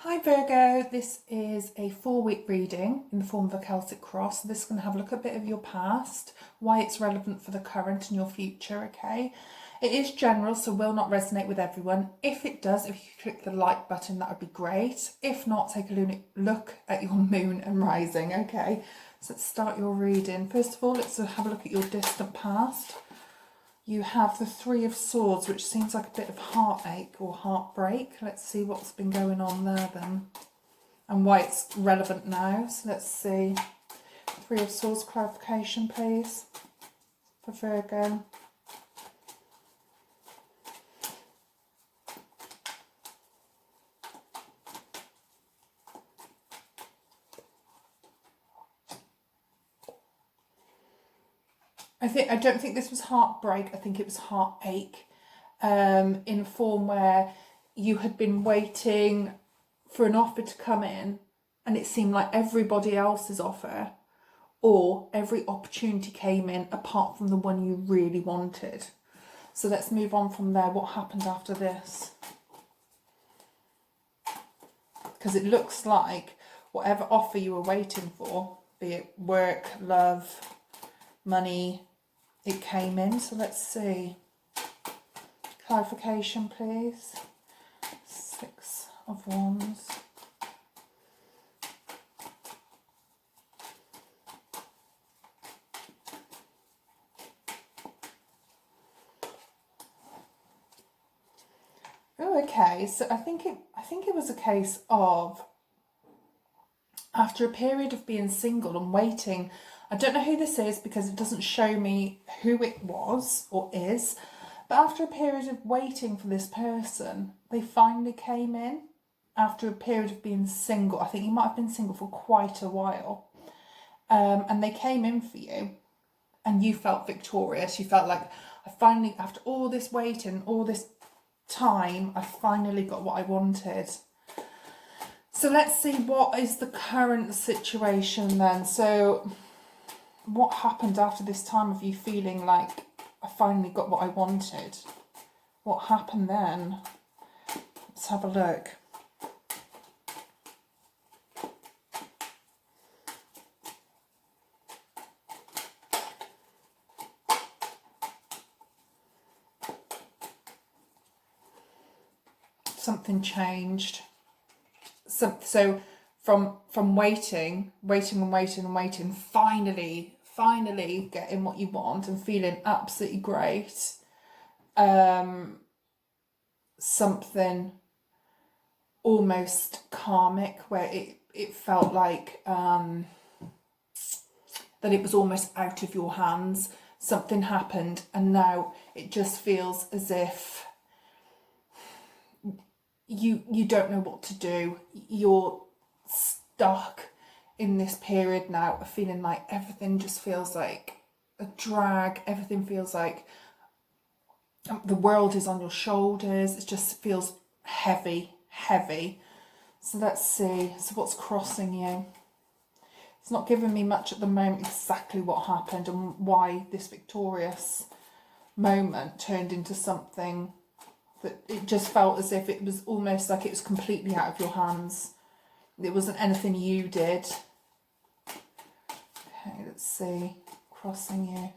Hi Virgo, this is a 4-week reading in the form of a Celtic cross. So this is going to have a look at a bit of your past, why it's relevant for the current and your future, okay? It is general, so will not resonate with everyone. If it does, if you click the like button, that would be great. If not, take a look at your moon and rising, okay? So let's start your reading. First of all, let's have a look at your distant past. You have the Three of Swords, which seems like a bit of heartache or heartbreak. Let's see what's been going on there then and why it's relevant now. So let's see. Three of Swords clarification, please, for Virgo. I don't think this was heartbreak. I think it was heartache, in a form where you had been waiting for an offer to come in and it seemed like everybody else's offer or every opportunity came in apart from the one you really wanted. So let's move on from there. What happened after this? Because it looks like whatever offer you were waiting for, be it work, love, money, it came in. So let's see. Clarification, please. Six of Wands. Oh, okay. So I think it was a case of, after a period of being single and waiting, I don't know who this is because it doesn't show me who it was or is, but after a period of waiting for this person, they finally came in after a period of being single. I think you might have been single for quite a while, and they came in for you and you felt victorious. You felt like, I finally, after all this waiting, all this time, I finally got what I wanted. So let's see, what is the current situation then? So what happened after this time of you feeling like, I finally got what I wanted? What happened then? Let's have a look. Something changed. So from waiting, finally getting what you want and feeling absolutely great, something almost karmic where it felt like that it was almost out of your hands. Something happened and now it just feels as if you don't know what to do. You're stuck in this period now of feeling like everything just feels like a drag. Everything feels like the world is on your shoulders. It just feels heavy. So let's see. So what's crossing you? It's not giving me much at the moment exactly what happened and why this victorious moment turned into something that it just felt as if it was almost like it was completely out of your hands. It wasn't anything you did. Okay, let's see. Crossing you.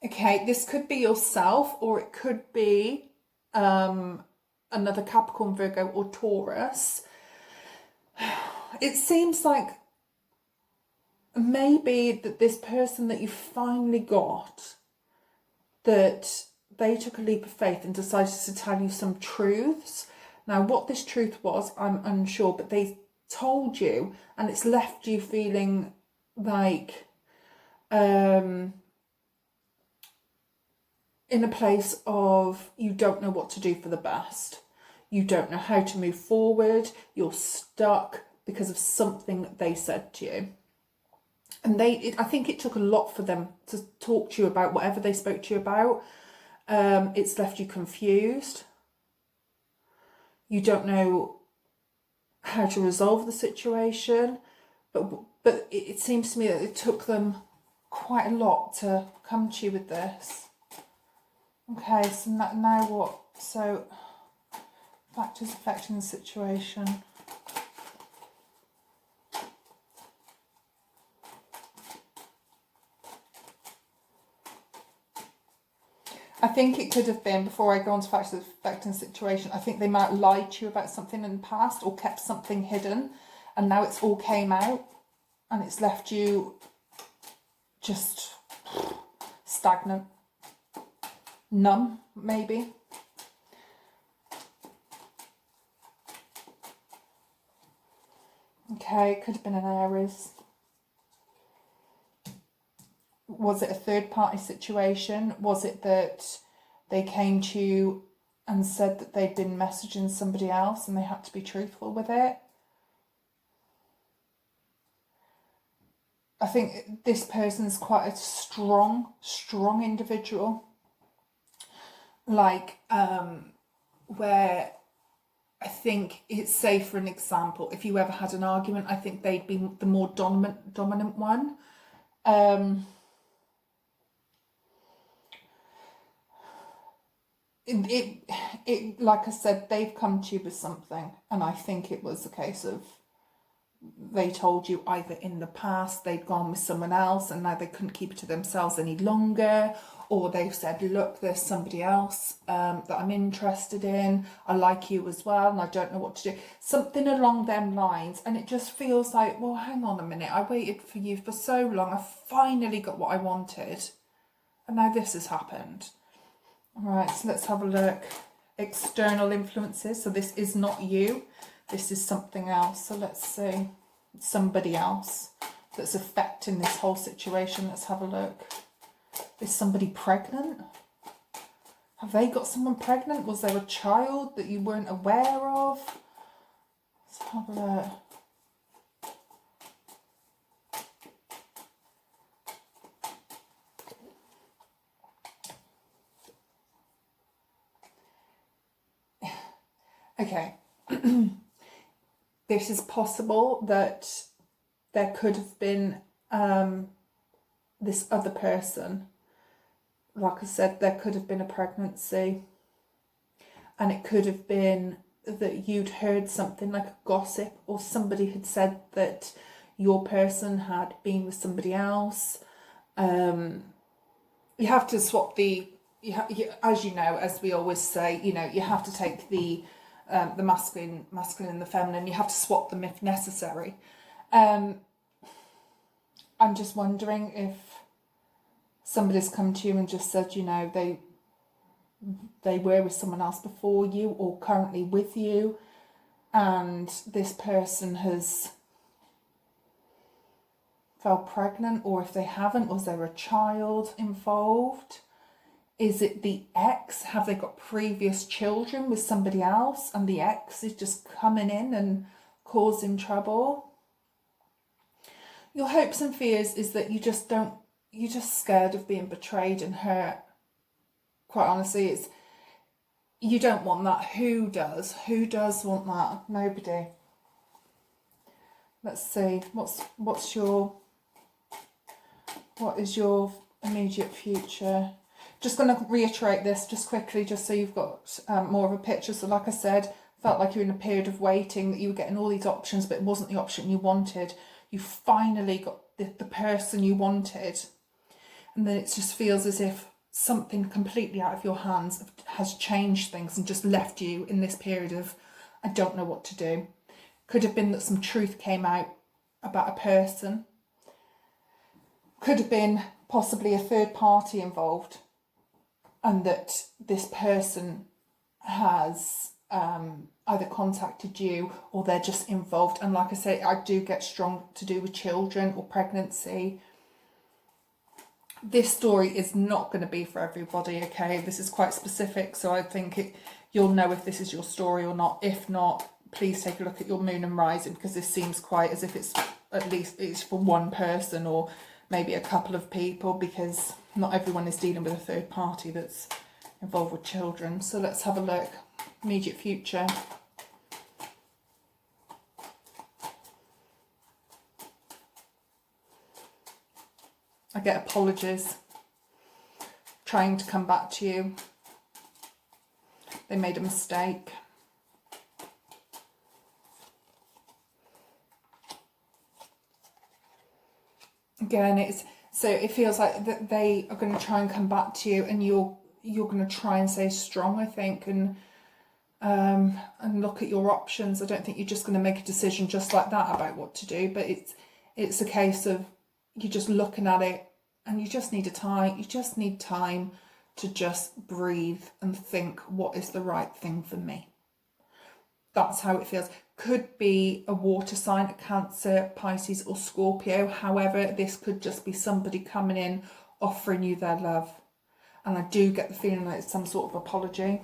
Okay, this could be yourself or it could be another Capricorn, Virgo or Taurus. It seems like maybe that this person that you finally got, that they took a leap of faith and decided to tell you some truths. Now, what this truth was, I'm unsure, but they told you and it's left you feeling like in a place of you don't know what to do for the best. You don't know how to move forward. You're stuck because of something that they said to you. And I think it took a lot for them to talk to you about whatever they spoke to you about. It's left you confused. You don't know how to resolve the situation. But it seems to me that it took them quite a lot to come to you with this. Okay, so now what? So, factors affecting the situation. I think it could have been, before I go on to factors affecting the situation, I think they might have lied to you about something in the past or kept something hidden, and now it's all came out and it's left you just stagnant, numb, maybe. Okay, it could have been an Aries. Was it a third party situation? Was it that they came to you and said that they'd been messaging somebody else and they had to be truthful with it? I think this person's quite a strong individual. Like, where I think it's, say for an example, if you ever had an argument, I think they'd be the more dominant one. It like I said, they've come to you with something, and I think it was a case of they told you either in the past they'd gone with someone else and now they couldn't keep it to themselves any longer, or they've said, look, there's somebody else that I'm interested in, I like you as well and I don't know what to do, something along them lines. And it just feels like, well, hang on a minute, I waited for you for so long, I finally got what I wanted and now this has happened. All right, so let's have a look. External influences. So this is not you. This is something else. So let's see. Somebody else that's affecting this whole situation. Let's have a look. Is somebody pregnant? Have they got someone pregnant? Was there a child that you weren't aware of? Let's have a look. Okay, this is possible that there could have been this other person. Like I said, there could have been a pregnancy, and it could have been that you'd heard something like a gossip, or somebody had said that your person had been with somebody else. You have to swap the, as you know, as we always say, you know, you have to take the masculine and the feminine. You have to swap them if necessary. I'm just wondering if somebody's come to you and just said, you know, they were with someone else before you or currently with you, and this person has fell pregnant, or if they haven't, was there a child involved? Is it the ex? Have they got previous children with somebody else and the ex is just coming in and causing trouble? Your hopes and fears is that you're just scared of being betrayed and hurt. Quite honestly, it's, you don't want that. Who does? Who does want that? Nobody. Let's see. What is your immediate future? Just going to reiterate this just quickly, just so you've got more of a picture. So like I said, felt like you were in a period of waiting, that you were getting all these options, but it wasn't the option you wanted. You finally got the person you wanted. And then it just feels as if something completely out of your hands has changed things and just left you in this period of, I don't know what to do. Could have been that some truth came out about a person. Could have been possibly a third party involved, and that this person has either contacted you or they're just involved. And like I say, I do get strong to do with children or pregnancy. This story is not going to be for everybody, okay? This is quite specific, so I think you'll know if this is your story or not. If not, please take a look at your moon and rising, because this seems quite as if it's at least it's for one person or maybe a couple of people, because not everyone is dealing with a third party that's involved with children. So let's have a look. Immediate future. I get apologies trying to come back to you. They made a mistake. Again, it feels like that they are going to try and come back to you, and you're going to try and stay strong, I think, and look at your options. I don't think you're just going to make a decision just like that about what to do, but it's a case of you're just looking at it, and you just need time. You just need time to just breathe and think, what is the right thing for me? That's how it feels. Could be a water sign, a Cancer, Pisces or Scorpio. However, this could just be somebody coming in, offering you their love. And I do get the feeling that it's some sort of apology.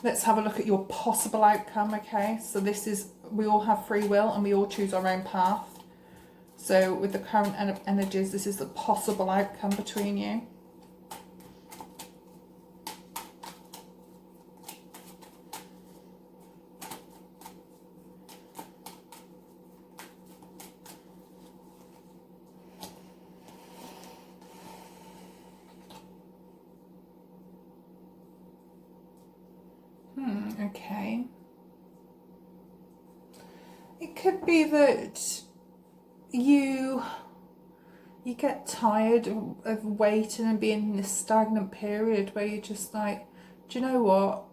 Let's have a look at your possible outcome, okay? So this is, we all have free will and we all choose our own path. So with the current energies, this is the possible outcome between you. Okay. It could be that you get tired of waiting and being in this stagnant period where you're just like, do you know what?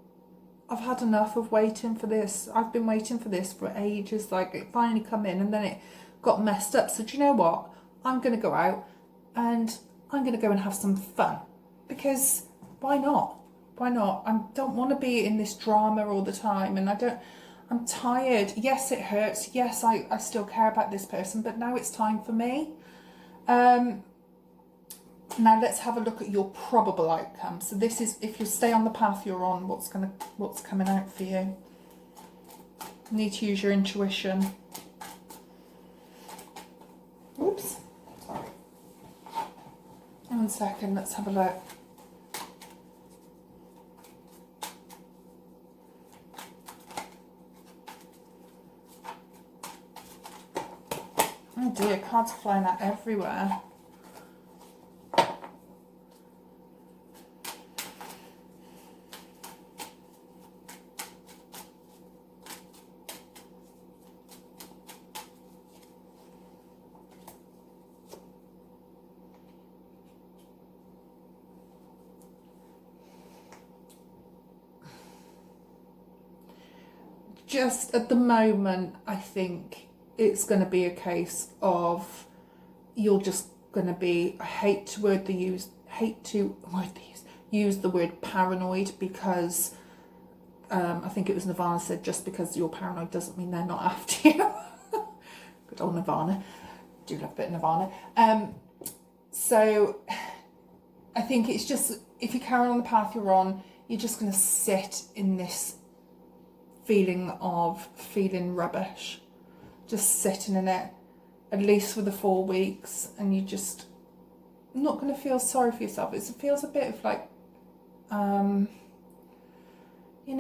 I've had enough of waiting for this. I've been waiting for this for ages. Like, it finally come in and then it got messed up. So do you know what? I'm going to go out and I'm going to go and have some fun, because why not? Why not? I don't want to be in this drama all the time, and I'm tired. Yes, it hurts. Yes, I still care about this person, but now it's time for me. Now let's have a look at your probable outcome. So this is, if you stay on the path you're on, what's coming out for you. You need to use your intuition. Oops. Sorry. 1 second, let's have a look. Oh dear, cards are flying out everywhere. Just at the moment, I think it's going to be a case of you're just going to be, I hate to use the word paranoid, because I think it was Nirvana said, just because you're paranoid doesn't mean they're not after you. Good old Nirvana. Do love a bit of Nirvana. So I think it's just, if you carry on the path you're on, you're just going to sit in this feeling rubbish, just sitting in it, at least for the 4 weeks, and you just not going to feel sorry for yourself. It feels a bit of like, and you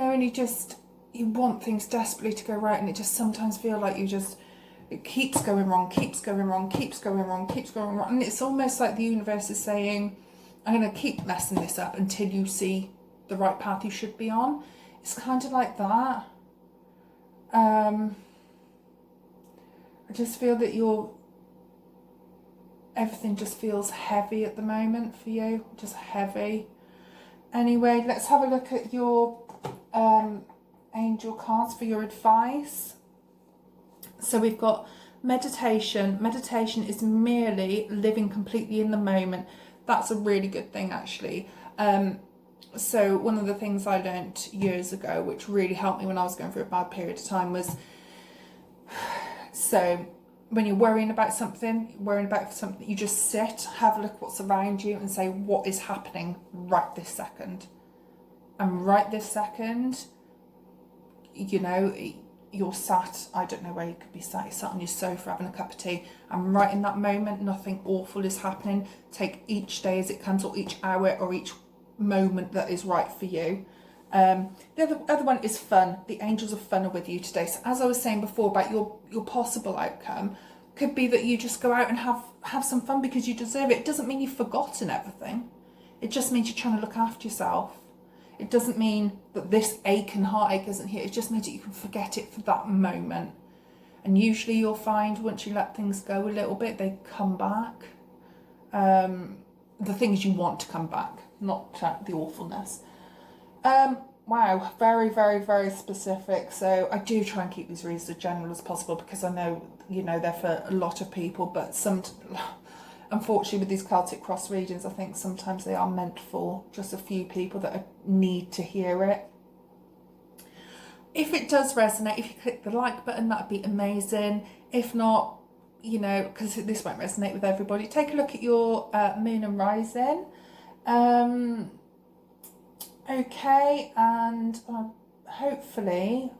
want things desperately to go right, and it just sometimes feel like it keeps going wrong, and it's almost like the universe is saying, I'm going to keep messing this up until you see the right path you should be on. It's kind of like that. I just feel that everything just feels heavy at the moment for you, just heavy. Anyway, let's have a look at your angel cards for your advice. So we've got meditation. Meditation is merely living completely in the moment. That's a really good thing, actually. So one of the things I learnt years ago, which really helped me when I was going through a bad period of time, was, so when you're worrying about something, you just sit, have a look what's around you and say, what is happening right this second? And right this second, you're sat, I don't know where you could be sat, you're sat on your sofa having a cup of tea, and right in that moment, nothing awful is happening. Take each day as it comes, or each hour, or each moment that is right for you. The other one is fun. The angels of fun are with you today. So as I was saying before about your possible outcome, Could be that you just go out and have some fun because you deserve it. It doesn't mean you've forgotten everything. It just means you're trying to look after yourself. It doesn't mean that this ache and heartache isn't here. It just means that you can forget it for that moment. And usually you'll find once you let things go a little bit, they come back. The things you want to come back, not the awfulness. Wow, very, very, very specific. So I do try and keep these reads as general as possible because I know, you know, they're for a lot of people, but unfortunately with these Celtic cross readings, I think sometimes they are meant for just a few people that need to hear it. If it does resonate, if you click the like button, that'd be amazing. If not, you know, because this won't resonate with everybody, take a look at your moon and rising. Okay, and hopefully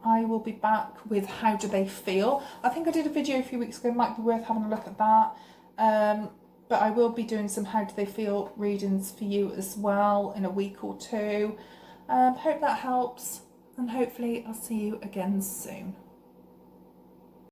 I will be back with how do they feel. I think I did a video a few weeks ago, might be worth having a look at that. But I will be doing some how do they feel readings for you as well in a week or two. Hope that helps, and hopefully I'll see you again soon.